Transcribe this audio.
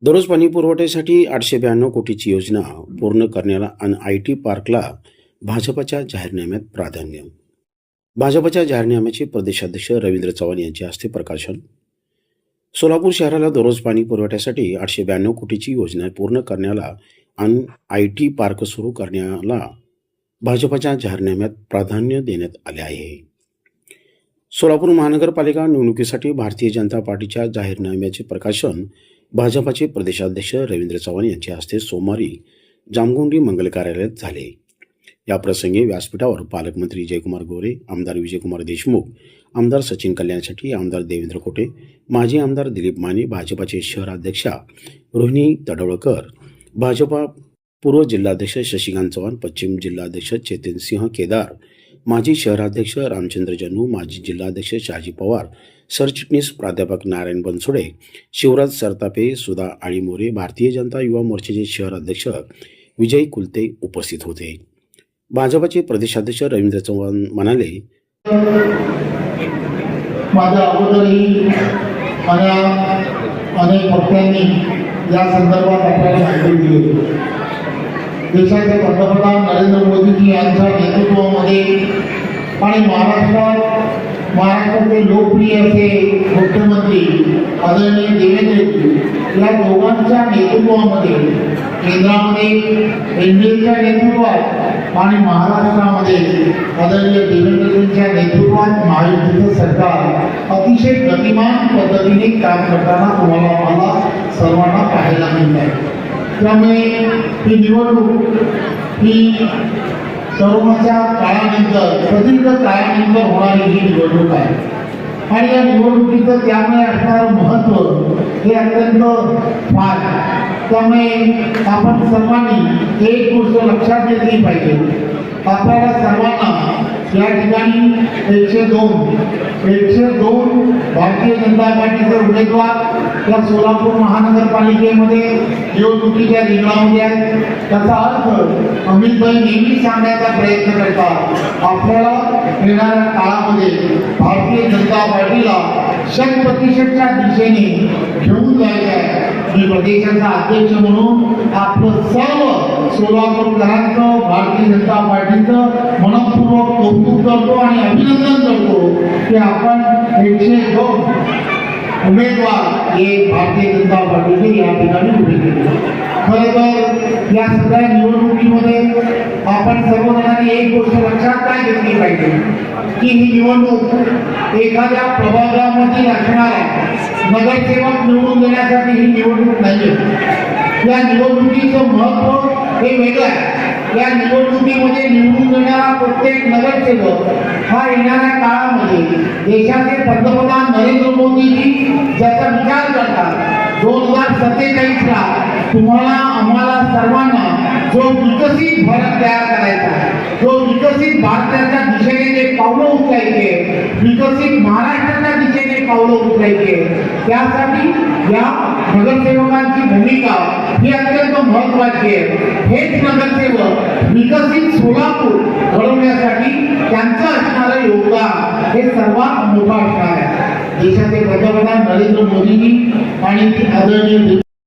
दररोज पाणी पुरवठ्यासाठी 892 कोटीची योजना पूर्ण करण्याला आणि IT पार्कला भाजपच्या जाहीरनाम्यात प्राधान्य. भाजपच्या जाहीरनाम्याचे प्रदेशाध्यक्ष रवींद्र चव्हाण यांच्या हस्ते प्रकाशन. सोलापूर शहराला दररोज पाणी पुरवठ्यासाठी 892 कोटीची योजना पूर्ण करण्याला आणि IT पार्क सुरू करण्याला भाजपच्या जाहीरनाम्यात प्राधान्य देण्यात आले आहे. सोलापूर महानगरपालिका निवडणुकीसाठी भारतीय जनता पार्टीच्या जाहीरनाम्याचे प्रकाशन भाजपाचे प्रदेशाध्यक्ष रवींद्र चव्हाण यांच्या हस्ते सोमवारी जामगुंडी मंगल कार्यालयात झाले. या प्रसंगी व्यासपीठावर पालकमंत्री जयकुमार गोरे, आमदार विजयकुमार देशमुख, आमदार सचिन कल्याणसाठी, आमदार देवेंद्र कोटे, माजी आमदार दिलीप माने, भाजपाचे शहराध्यक्षा रोहिणी तडवळकर, भाजपा पूर्व जिल्हाध्यक्ष शशिकांत चव्हाण, पश्चिम जिल्हाध्यक्ष चेतन सिंह केदार, माजी शहराध्यक्ष रामचंद्र जन्नू, माजी जिल्हाध्यक्ष शहाजी पवार, सरचिटणीस प्राध्यापक नारायण बनसोडे, शिवराज सरतापे, सुधा आळीमोरे, भारतीय जनता युवा मोर्चाचे शहराध्यक्ष विजय कुलते उपस्थित होते. भाजपचे प्रदेशाध्यक्ष रवींद्र चव्हाण म्हणाले, माझ्या अगोदरही अनेक वक्त्यांनी या संदर्भात आपल्याला माहिती दिली. देशाचे पंतप्रधान नरेंद्र मोदीजी यांच्या नेतृत्वामध्ये आणि महाराष्ट्राचे लोकप्रिय असे मुख्यमंत्री आदरणीय देवेंद्रजी या दोघांच्या नेतृत्वामध्ये केंद्रामध्ये एनडीएच्या नेतृत्वात आणि महाराष्ट्रामध्ये आदरणीय देवेंद्रजींच्या नेतृत्वात महायुतीचं सरकार अतिशय गतिमान पद्धतीने काम करताना तुम्हाला मला सर्वांना पाहायला मिळत आहे. त्यामुळे ही निवडणूक ही तरुणाच्या काळानंतर प्रदीर्घ काळानंतर होणारी ही निवडणूक आहे आणि या निवडणुकीचं त्यामुळे असणारं महत्त्व हे अत्यंत फार. त्यामुळे आपण सर्वांनी एक गोष्ट लक्षात घेतली पाहिजे. आपल्याला सर्वांना या ठिकाणी 102 भारतीय जनता पार्टीचे उमेदवार या सोलापूर महानगरपालिकेमध्ये निवडणुकीच्या रिंगणामध्ये आहेत. त्याचा अर्थ अमितभाई नेहमी सांगण्याचा प्रयत्न करतात, आपल्याला येणाऱ्या काळामध्ये भारतीय जनता पार्टीला 100%च्या दिशेने घेऊन जायचं आहे. मी प्रदेशाचा अध्यक्ष म्हणून आपलं सर्व सोलापूरकरांचं भारतीय जनता पार्टीचं मनपूर्वक कौतुक करतो आणि अभिनंदन करतो की आपण 102 उमेदवार हे भारतीय जनता पार्टीने या ठिकाणी उभे केले. खरं तर या सगळ्या निवडणुकीमध्ये आपण सर्वजणांनी एक गोष्ट लक्षात काय घेतली पाहिजे की ही निवडणूक एखाद्या प्रभागामध्ये असणारा नगरसेवक निवडून देण्यासाठी ही निवडणूक नाही. या निवडणुकीचं महत्त्व हे वेगळं आहे. या निवडणुकीमध्ये निवडून देणारा प्रत्येक नगरसेवक हा येणाऱ्या काळामध्ये देशाचे पंतप्रधान नरेंद्र मोदीजी ज्याचा विचार करतात 2047ला तुम्हाला आम्हाला सर्वांना जो विकसित भारत तयार करायचा, जो विकसित भारताच्या दिशेने जे पावलं उचलायचे, विकसित महाराष्ट्राच्या दिशेने पावलं उचलायचे, त्यासाठी या नगरसेवकांची भूमिका ही अत्यंत महत्त्वाची आहे. हेच नगरसेवक विकसित सोलापूर घडवण्यासाठी त्यांचं असणारं योगदान हे सर्वात मोठं असणार आहे. देशाचे पंतप्रधान नरेंद्र मोदीजी आणि आदरणीय